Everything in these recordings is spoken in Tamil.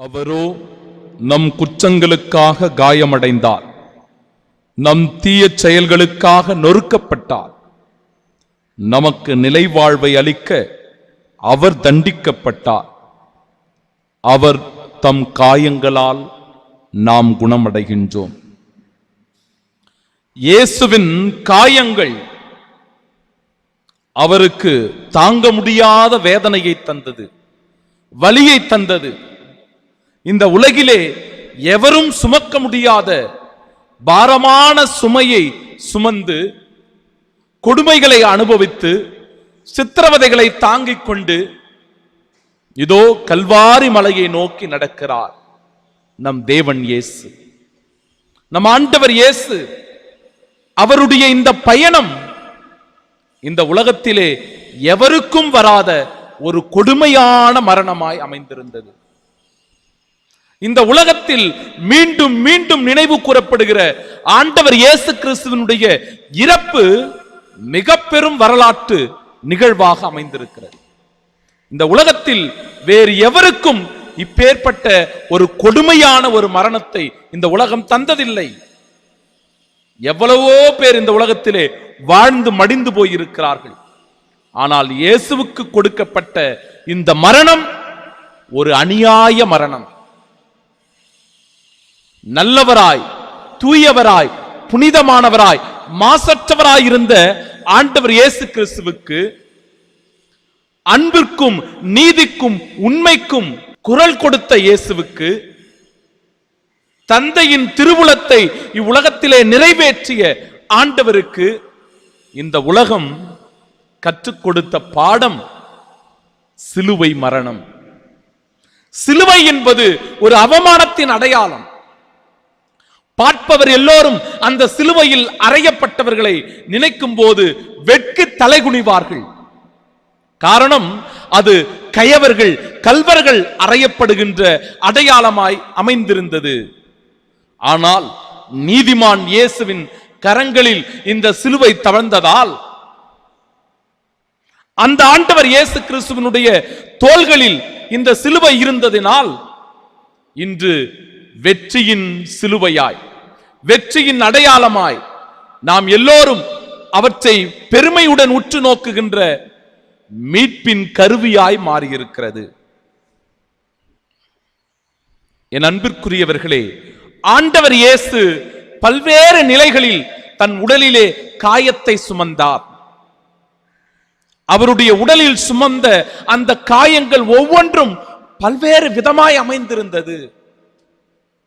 அவரோ நம் குற்றங்களுக்காக காயமடைந்தார், நம் தீய செயல்களுக்காக நொறுக்கப்பட்டார். நமக்கு நிலை வாழ்வை அளிக்க அவர் தண்டிக்கப்பட்டார். அவர் தம் காயங்களால் நாம் குணமடைகின்றோம். இயேசுவின் காயங்கள் அவருக்கு தாங்க முடியாத வேதனையை தந்தது, வலியை தந்தது. இந்த உலகிலே எவரும் சுமக்க முடியாத பாரமான சுமையை சுமந்து கொடுமைகளை அனுபவித்து சித்திரவதைகளை தாங்கிக் கொண்டு இதோ கல்வாரி மலையை நோக்கி நடக்கிறார் நம் தேவன் இயேசு, நம் ஆண்டவர் இயேசு. அவருடைய இந்த பயணம் இந்த உலகத்திலே எவருக்கும் வராத ஒரு கொடுமையான மரணமாய் அமைந்திருந்தது. இந்த உலகத்தில் மீண்டும் மீண்டும் நினைவு கூறப்படுகிற ஆண்டவர் இயேசு கிறிஸ்துவினுடைய இறப்பு மிக பெரும் வரலாற்று நிகழ்வாக அமைந்திருக்கிறது. இந்த உலகத்தில் வேறு எவருக்கும் இப்பேற்பட்ட ஒரு கொடுமையான ஒரு மரணத்தை இந்த உலகம் தந்ததில்லை. எவ்வளவோ பேர் இந்த உலகத்திலே வாழ்ந்து மடிந்து போயிருக்கிறார்கள். ஆனால் இயேசுவுக்கு கொடுக்கப்பட்ட இந்த மரணம் ஒரு அநியாய மரணம். நல்லவராய், தூயவராய், புனிதமானவராய், மாசற்றவராய் இருந்த ஆண்டவர் இயேசு கிறிஸ்துவுக்கு அன்பிற்கும் நீதிக்கும் உண்மைக்கும் குரல் கொடுத்த இயேசுவுக்கு, தந்தையின் திருவுளத்தை இவ்வுலகத்திலே நிறைவேற்றிய ஆண்டவருக்கு இந்த உலகம் கற்றுக் கொடுத்த பாடம் சிலுவை மரணம். சிலுவை என்பது ஒரு அவமானத்தின் அடையாளம். பார்ப்பவர் எல்லோரும் அந்த சிலுவையில் அறையப்பட்டவர்களை நினைக்கும் போது வெட்கி தலைகுனிவார்கள். காரணம், அது கயவர்கள், கல்வர்கள் அறையப்படுகின்ற அடையாளமாய் அமைந்திருந்தது. ஆனால் நீதிமான் இயேசுவின் கரங்களில் இந்த சிலுவை தவழ்ந்ததால், அந்த ஆண்டவர் இயேசு கிறிஸ்துவினுடைய தோள்களில் இந்த சிலுவை இருந்ததினால் இன்று வெற்றியின் சிலுவையாய், வெற்றியின் அடையாளமாய் நாம் எல்லோரும் அவற்றை பெருமையுடன் உற்று நோக்குகின்ற மீட்பின் கருவியாய் மாறியிருக்கிறது. என் அன்பிற்குரியவர்களே, ஆண்டவர் இயேசு பல்வேறு நிலைகளில் தன் உடலிலே காயத்தை சுமந்தார். அவருடைய உடலில் சுமந்த அந்த காயங்கள் ஒவ்வொன்றும் பல்வேறு விதமாய் அமைந்திருந்தது.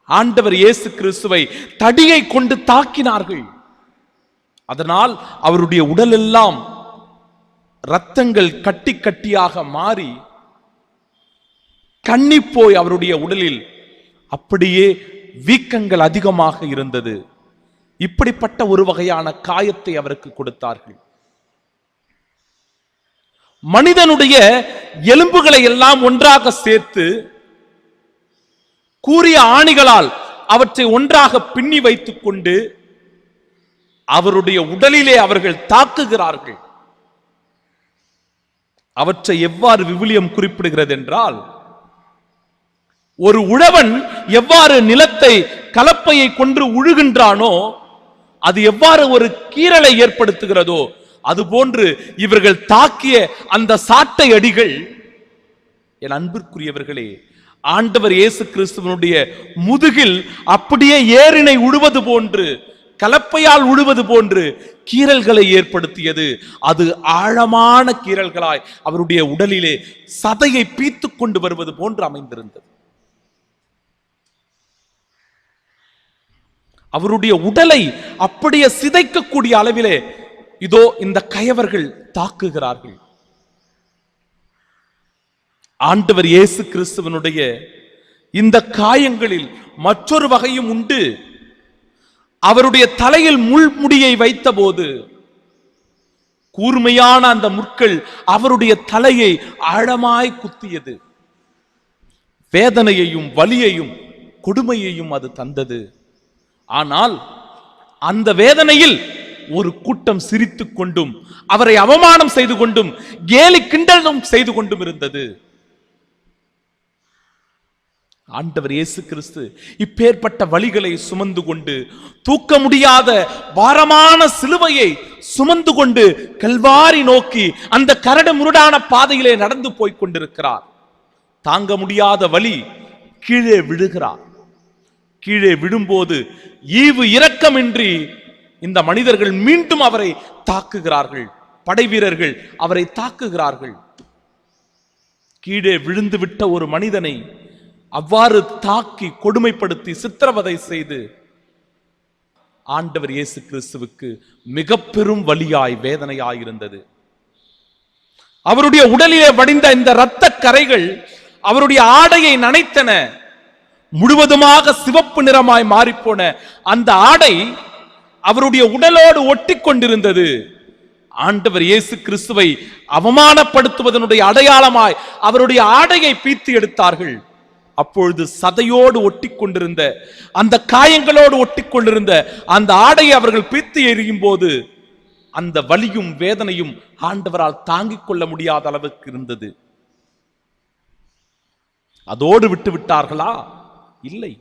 ஆண்டவர் இயேசு கிறிஸ்துவை தடியை கொண்டு தாக்கினார்கள். அதனால் அவருடைய உடல் எல்லாம் இரத்தங்கள் கட்டி கட்டியாக மாறி கண்ணிப்போய் அவருடைய உடலில் அப்படியே வீக்கங்கள் அதிகமாக இருந்தது. இப்படிப்பட்ட ஒரு வகையான காயத்தை அவருக்கு கொடுத்தார்கள். மனிதனுடைய எலும்புகளை எல்லாம் ஒன்றாக சேர்த்து கூரிய ஆணிகளால் அவற்றை ஒன்றாக பின்னி வைத்துக் கொண்டு அவருடைய உடலிலே அவர்கள் தாக்குகிறார்கள். அவற்றை எவ்வாறு விவிலியம் குறிப்பிடுகிறது என்றால், ஒரு உழவன் எவ்வாறு நிலத்தை கலப்பையை கொண்டு உழுகின்றானோ அது எவ்வாறு ஒரு கீறலை ஏற்படுத்துகிறதோ அதுபோன்று இவர்கள் தாக்கிய அந்த சாட்டை அடிகள், என் அன்பிற்குரியவர்களே, ஆண்டவர் இயேசு கிறிஸ்துவனுடைய முதுகில் அப்படியே ஏரினை உழுவது போன்று, கலப்பையால் உழுவது போன்று கீறல்களை ஏற்படுத்தியது. அது ஆழமான கீறல்களாய் அவருடைய உடலிலே சதையை பீத்துக் கொண்டு வருவது போன்று அமைந்திருந்தது. அவருடைய உடலை அப்படியே சிதைக்கக்கூடிய அளவிலே இதோ இந்த கயவர்கள் தாக்குகிறார்கள். ஆண்டவர் இயேசு கிறிஸ்துவனுடைய இந்த காயங்களில் மற்றொரு வகையும் உண்டு. அவருடைய தலையில் முள்முடியை வைத்த போது கூர்மையான அந்த முட்கள் அவருடைய தலையை ஆழமாய் குத்தியது. வேதனையையும் வலியையும் கொடுமையையும் அது தந்தது. ஆனால் அந்த வேதனையில் ஒரு கூட்டம் சிரித்துக் கொண்டும் அவரை அவமானம் செய்து கொண்டும் கேலி கிண்டலும் செய்து கொண்டும் இருந்தது. ஆண்டவர் இயேசு கிறிஸ்து இப்பேற்பட்ட வழிகளை சுமந்து கொண்டு, தூக்க முடியாத பாரமான சிலுவையை சுமந்து கொண்டு கல்வாரி நோக்கி அந்த கரடு முரடான பாதையிலே நடந்து போய் கொண்டிருக்கிறார். தாங்க முடியாத வலி, கீழே விழுகிறார். கீழே விழும்போது ஈவு இரக்கமின்றி இந்த மனிதர்கள் மீண்டும் அவரை தாக்குகிறார்கள். படை வீரர்கள் அவரை தாக்குகிறார்கள். கீழே விழுந்து விட்ட ஒரு மனிதனை அவ்வாறு தாக்கி கொடுமைப்படுத்தி சித்திரவதை செய்து ஆண்டவர் இயேசு கிறிஸ்துவுக்கு மிக பெரும் வலியாய் வேதனையாயிருந்தது. அவருடைய உடலிலே வடிந்த இந்த இரத்த கரைகள் அவருடைய ஆடையை நனைத்தன. முழுவதுமாக சிவப்பு நிறமாய் மாறிப்போன அந்த ஆடை அவருடைய உடலோடு ஒட்டி கொண்டிருந்தது. ஆண்டவர் இயேசு கிறிஸ்துவை அவமானப்படுத்துவதனுடைய அடையாளமாய் அவருடைய ஆடையை பீத்து எடுத்தார்கள். அப்பொழுது சதையோடு ஒட்டி கொண்டிருந்த, அந்த காயங்களோடு ஒட்டி கொண்டிருந்த அந்த ஆடையை அவர்கள் பீத்து எறியும் போது அந்த வலியும் வேதனையும் ஆண்டவரால் தாங்கிக் கொள்ள முடியாத அளவுக்கு இருந்தது. அதோடு விட்டு விட்டார்களா? இல்லை.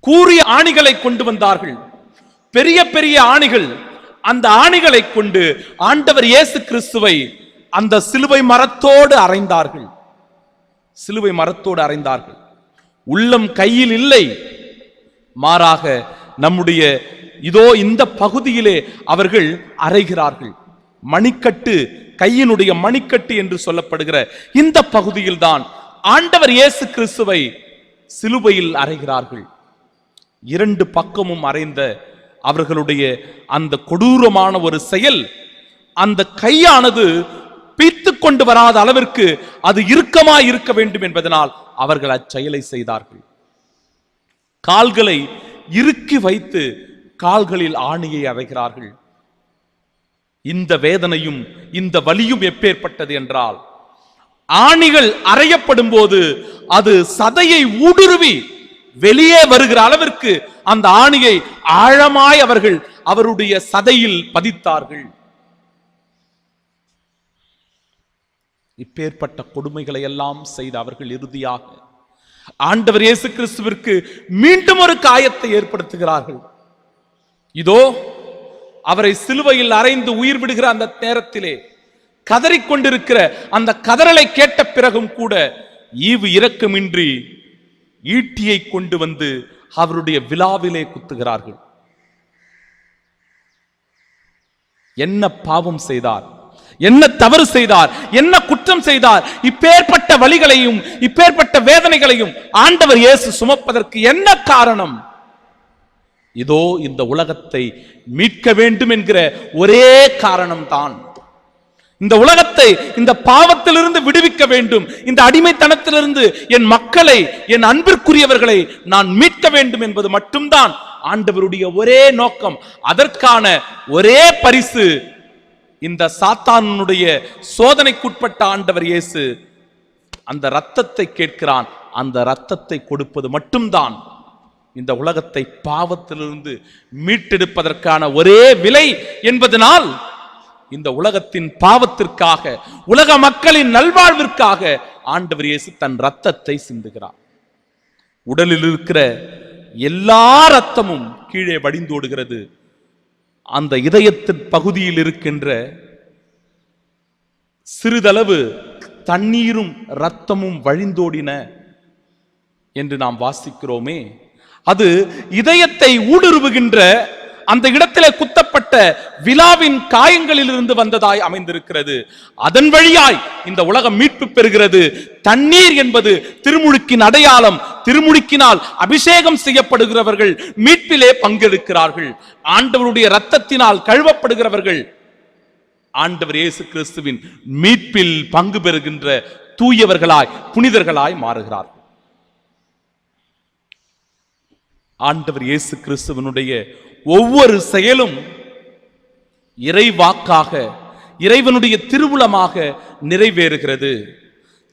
கூரிய ஆணிகளை கொண்டு வந்தார்கள். பெரிய பெரிய ஆணிகள். அந்த ஆணிகளை கொண்டு ஆண்டவர் இயேசு கிறிஸ்துவை அந்த சிலுவை மரத்தோடு அறைந்தார்கள். சிலுவை மரத்தோடு அறைந்தார்கள். உள்ளம் கையில் இல்லை, மாறாக நம்முடைய இதோ இந்த பகுதியிலே அவர்கள் அறைகிறார்கள். மணிக்கட்டு, கையினுடைய மணிக்கட்டு என்று சொல்லப்படுகிற இந்த பகுதியில் தான் ஆண்டவர் இயேசு கிறிஸ்துவை சிலுவையில் அறைகிறார்கள். இரண்டு பக்கமும் அறைந்த அவர்களுடைய அந்த கொடூரமான ஒரு செயல், அந்த கையானது பீத்து கொண்டு வராத அளவிற்கு அது இறுக்கமாய் இருக்க வேண்டும் என்பதனால் அவர்கள் அச்செயலை செய்தார்கள். கால்களை இறுக்கி வைத்து கால்களில் ஆணியை அறைகிறார்கள். இந்த வேதனையும் இந்த வலியும் எப்பேற்பட்டது என்றால், ஆணிகள் அறையப்படும் போது அது சதையை ஊடுருவி வெளியே வருகிற அளவிற்கு அந்த ஆணியை ஆழமாய் அவர்கள் அவருடைய சதையில் பதித்தார்கள். இப்பேற்பட்ட கொடுமைகளை எல்லாம் செய்த அவர்கள் இறுதியாக ஆண்டவர் இயேசு கிறிஸ்துவிற்கு மீண்டும் ஒரு காயத்தை ஏற்படுத்துகிறார்கள். இதோ அவரை சிலுவையில் அறைந்து உயிர் விடுகிற அந்த நேரத்திலே கதறிக்கொண்டிருக்கிற அந்த கதறலை கேட்ட பிறகும் கூட ஈவு இரக்கமின்றி ஈட்டியை கொண்டு வந்து அவருடைய விலாவிலே குத்துகிறார்கள். என்ன பாவம் செய்தார், என்ன தவறு செய்தார், என்ன குற்றம் செய்தார்? இப்பேற்பட்ட வலிகளையும் இப்பேற்பட்ட வேதனைகளையும் ஆண்டவர் இயேசு சுமப்பதற்கு என்ன காரணம்? இதோ இந்த உலகத்தை மீட்க வேண்டும் என்கிற ஒரே காரணம் தான். இந்த உலகத்தை இந்த பாவத்திலிருந்து விடுவிக்க வேண்டும், இந்த அடிமைத்தனத்திலிருந்து என் மக்களை, என் அன்பிற்குரியவர்களை நான் மீட்க வேண்டும் என்பது மட்டும்தான் ஆண்டவருடைய ஒரே நோக்கம். அதற்கான ஒரே பரிசு இந்த சாத்தானுடைய சோதனைக்குட்பட்ட ஆண்டவர் இயேசு அந்த இரத்தத்தை கேட்கிறான். அந்த இரத்தத்தை கொடுப்பது மட்டும்தான் இந்த உலகத்தை பாவத்திலிருந்து மீட்டெடுப்பதற்கான ஒரே விலை என்பதனால் இந்த உலகத்தின் பாவத்திற்காக, உலக மக்களின் நல்வாழ்விற்காக ஆண்டவர் இயேசு தன் இரத்தத்தை சிந்துகிறார். உடலில் இருக்கிற எல்லா இரத்தமும் கீழே வடிந்தோடுகிறது. அந்த இதயத்தின் பகுதியில் இருக்கின்ற சிறிதளவு தண்ணீரும் இரத்தமும் வழிந்தோடின என்று நாம் வாசிக்கிறோமே, அது இதயத்தை ஊடுருவுகின்ற அந்த இடத்திலே குத்தப்பட்ட விலாவின் காயங்களில் இருந்து வந்ததாய் அமைந்திருக்கிறது. அதன் வழியாய் இந்த உலகம் மீட்பு பெறுகிறது. தண்ணீர் என்பது திருமுழுக்கின் அடையாளம். திருமுழுக்கினால் அபிஷேகம் செய்யப்படுகிறவர்கள் மீட்பிலே பங்கெடுக்கிறார்கள். ஆண்டவருடைய இரத்தத்தினால் கழுவப்படுகிறவர்கள் ஆண்டவர் இயேசு கிறிஸ்துவின் மீட்பில் பங்கு பெறுகின்ற தூயவர்களாய், புனிதர்களாய் மாறுகிறார்கள். ஆண்டவர் இயேசு கிறிஸ்துவனுடைய ஒவ்வொரு செயலும் இறைவாக்காக, இறைவனுடைய திருவுளமாக நிறைவேறுகிறது.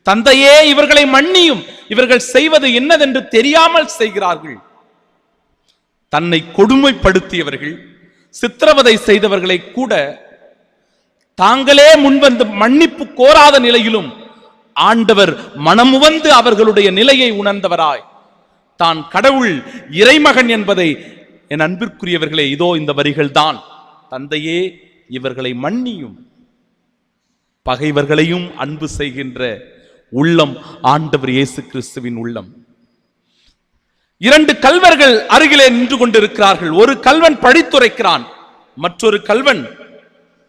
தந்தையே, இவர்களை மன்னியும், இவர்கள் செய்வது என்னதென்று தெரியாமல் செய்கிறார்கள். தன்னை கொடுமைப்படுத்தியவர்கள், சித்திரவதை செய்தவர்களை கூட தாங்களே முன்வந்து மன்னிப்பு கோராத நிலையிலும் ஆண்டவர் மனமுவந்து அவர்களுடைய நிலையை உணர்ந்தவராய் தான் கடவுள் இறைமகன் என்பதை, என் அன்பிற்குரியவர்களே, இதோ இந்த வரிகள் தான். தந்தையே, இவர்களை மன்னியும், பகைவர்களையும் அன்பு செய்கின்ற உள்ளம் ஆண்டவர் இயேசு கிறிஸ்துவின் உள்ளம். 2 கல்வர்கள் அருகிலே நின்று கொண்டிருக்கிறார்கள். ஒரு கல்வன் பழித்துரைக்கிறான், மற்றொரு கல்வன்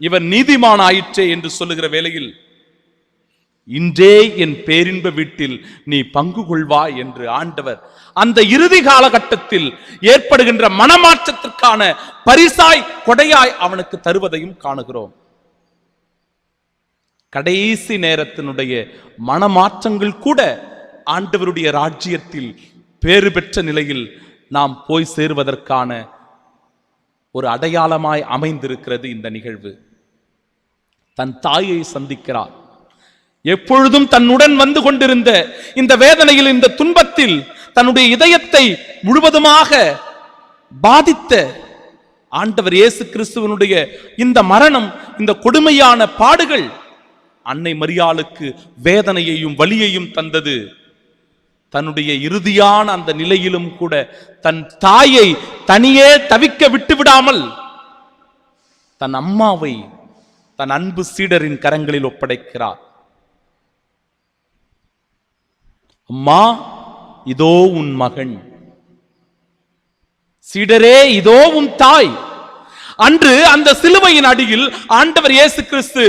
இவன் நீதிமான் ஆயிற்றே என்று சொல்லுகிற வேளையில், இன்றே என் பேரின்ப வீட்டில் நீ பங்கு கொள்வாய் என்று ஆண்டவர் அந்த இறுதி காலகட்டத்தில் ஏற்படுகின்ற மனமாற்றத்திற்கான பரிசாய் கொடையாய் அவனுக்கு தருவதையும் காணுகிறோம். கடைசி நேரத்தினுடைய மனமாற்றங்கள் கூட ஆண்டவருடைய ராஜ்யத்தில் பேறு பெற்ற நிலையில் நாம் போய் சேருவதற்கான ஒரு அடையாளமாய் அமைந்திருக்கிறது இந்த நிகழ்வு. தன் தாயை சந்திக்கிறார். எப்பொழுதும் தன்னுடன் வந்து கொண்டிருந்த இந்த வேதனையில், இந்த துன்பத்தில் தன்னுடைய இதயத்தை முழுவதுமாக பாதித்த ஆண்டவர் இயேசு கிறிஸ்துவனுடைய இந்த மரணம், இந்த கொடுமையான பாடுகள் அன்னை மரியாளுக்கு வேதனையையும் வலியையும் தந்தது. தன்னுடைய இறுதியான அந்த நிலையிலும் கூட தன் தாயை தனியே தவிக்க விட்டு விடாமல் தன் அம்மாவை தன் அன்பு சீடரின் கரங்களில் ஒப்படைக்கிறார். அம்மா, இதோ உன் மகன். சீடரே, இதோ உன் தாய். அன்று அந்த சிலுவையின் அடியில் ஆண்டவர் இயேசு கிறிஸ்து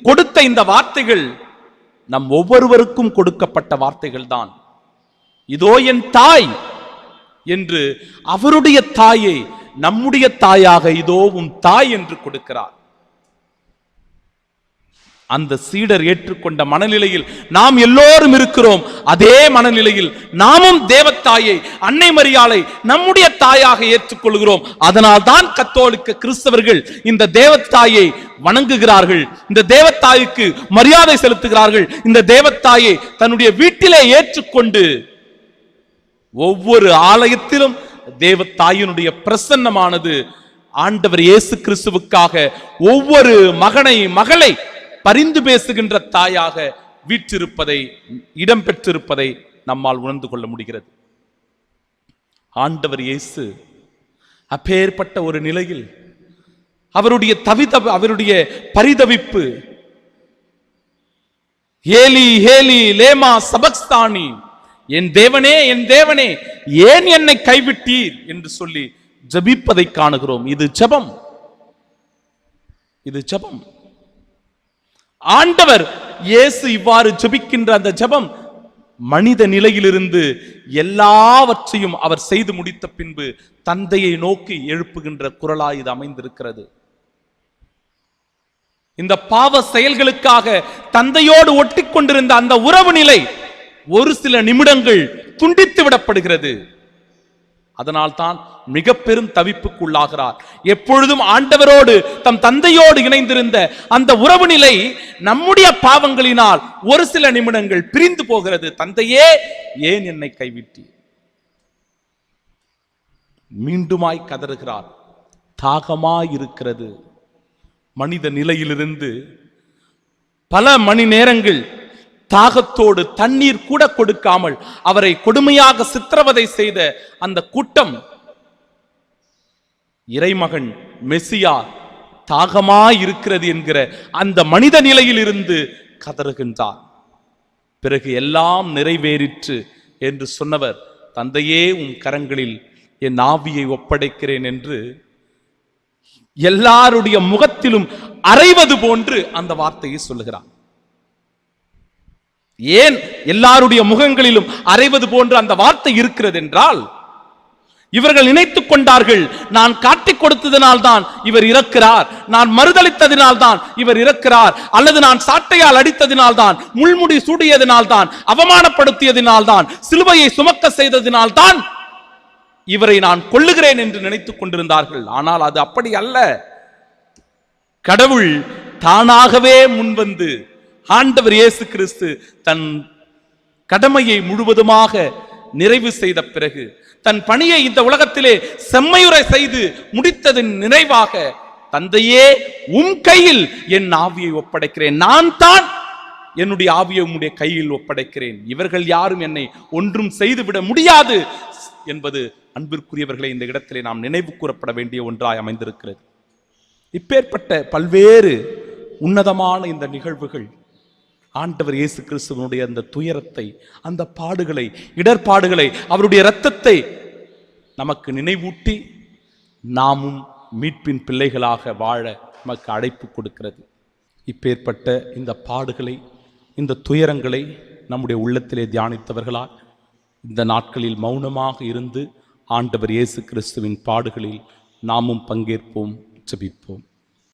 கொடுத்த இந்த வார்த்தைகள் நம் ஒவ்வொருவருக்கும் கொடுக்கப்பட்ட வார்த்தைகள் தான். இதோ என் தாய் என்று அவருடைய தாயை நம்முடைய தாயாக இதோ உன் தாய் என்று கொடுக்கிறார். அந்த சீடர் ஏற்றுக்கொண்ட மனநிலையில் நாம் எல்லோரும் இருக்கிறோம். அதே மனநிலையில் நாமும் தேவத்தாயை, அன்னை மரியாளை நம்முடைய தாயாக ஏற்றுக்கொள்கிறோம். அதனால் தான் கத்தோலிக்க கிறிஸ்தவர்கள் இந்த தேவத்தாயை வணங்குகிறார்கள், இந்த தேவத்தாய்க்கு மரியாதை செலுத்துகிறார்கள். இந்த தேவத்தாயை தன்னுடைய வீட்டிலே ஏற்றுக்கொண்டு ஒவ்வொரு ஆலயத்திலும் தேவத்தாயினுடைய பிரசன்னமானது ஆண்டவர் இயேசு கிறிஸ்துவுக்காக ஒவ்வொரு மகனை, மகளை பரிந்து பேசுகின்ற தாயாக வீற்றிருப்பதை, இடம் பெற்றிருப்பதை நம்மால் உணர்ந்து கொள்ள முடிகிறது. ஆண்டவர் இயேசு அப்பேற்பட்ட ஒரு நிலையில் அவருடைய அவருடைய பரிதவிப்பு, ஏலி ஏலி லேமா சபக்ஸ்தானி, என் தேவனே என் தேவனே ஏன் என்னை கைவிட்டீர் என்று சொல்லி ஜெபிப்பதை காணுகிறோம். இது ஜெபம், இது ஜெபம். ஆண்டவர் இயேசு இவ்வாறு ஜெபிக்கின்ற அந்த ஜெபம் மனித நிலையிலிருந்து எல்லாவற்றையும் அவர் செய்து முடித்த பின்பு தந்தையை நோக்கி எழுப்புகின்ற குரலாய் இது அமைந்திருக்கிறது. இந்த பாவ செயல்களுக்காக தந்தையோடு ஒட்டி கொண்டிருந்த அந்த உறவு நிலை ஒரு சில நிமிடங்கள் துண்டித்து விடப்படுகிறது. அதனால் தான் மிக பெரும் தவிப்புக்குள்ளாகிறார். எப்பொழுதும் ஆண்டவரோடு தம் தந்தையோடு இணைந்திருந்த அந்த உறவு நிலை நம்முடைய பாவங்களினால் ஒரு சில நிமிடங்கள் பிரிந்து போகிறது. தந்தையே ஏன் என்னை கைவிட்டி? மீண்டுமாய் கதறுகிறார். தாகமாயிருக்கிறது. மனித நிலையிலிருந்து பல மணி நேரங்கள் தாகத்தோடு தண்ணீர் கூட கொடுக்காமல் அவரை கொடுமையாக சித்திரவதை செய்த அந்த கூட்டம் இறைமகன் மெசியா தாகமாயிருக்கிறது என்கிற அந்த மனித நிலையில் இருந்து கதறுகின்றார். பிறகு எல்லாம் நிறைவேறிற்று என்று சொன்னவர், தந்தையே உம் கரங்களில் என் ஆவியை ஒப்படைக்கிறேன் என்று எல்லாருடைய முகத்திலும் அறைவது போன்று அந்த வார்த்தையை சொல்லுகிறார். ஏன் எல்லாருடைய முகங்களிலும் அறைவது போன்று அந்த வார்த்தை இருக்கிறது என்றால், இவர்கள் நினைத்துக் கொண்டார்கள், நான் காட்டிக் கொடுத்ததினால் தான் இவர் இறக்கிறார், நான் மறுதளித்ததினால் தான் இவர் இறக்கிறார், அல்லது நான் சாட்டையால் அடித்ததினால் தான், முள்முடி சூடியதினால் தான், அவமானப்படுத்தியதினால் தான், சிலுவையை சுமக்க செய்ததினால் தான் இவரை நான் கொல்லுகிறேன் என்று நினைத்துக் கொண்டிருந்தார்கள். ஆனால் அது அப்படி அல்ல. கடவுள் தானாகவே முன்வந்து ஆண்டவர் இயேசு கிறிஸ்து தன் கடமையை முழுவதுமாக நிறைவு செய்த பிறகு, தன் பணியை இந்த உலகத்திலே செம்மையுறை செய்து முடித்ததின் நிறைவாக, தந்தையே உம் கையில் என் ஆவியை ஒப்படைக்கிறேன், நான் தான் என்னுடைய ஆவியை உம்முடைய கையில் ஒப்படைக்கிறேன், இவர்கள் யாரும் என்னை ஒன்றும் செய்துவிட முடியாது என்பது அன்பிற்குரியவர்களை இந்த இடத்திலே நாம் நினைவு கூறப்பட வேண்டிய ஒன்றாய் அமைந்திருக்கிறது. இப்பேற்பட்ட பல்வேறு உன்னதமான இந்த நிகழ்வுகள் ஆண்டவர் இயேசு கிறிஸ்துவனுடைய அந்த துயரத்தை, அந்த பாடுகளை, இடர்பாடுகளை, அவருடைய இரத்தத்தை நமக்கு நினைவூட்டி நாமும் மீட்பின் பிள்ளைகளாக வாழ நமக்கு அழைப்பு கொடுக்கிறது. இப்பேற்பட்ட இந்த பாடுகளை, இந்த துயரங்களை நம்முடைய உள்ளத்திலே தியானித்தவர்களால் இந்த நாட்களில் மௌனமாக இருந்து ஆண்டவர் இயேசு கிறிஸ்துவின் பாடுகளில் நாமும் பங்கேற்போம், ஜெபிப்போம்.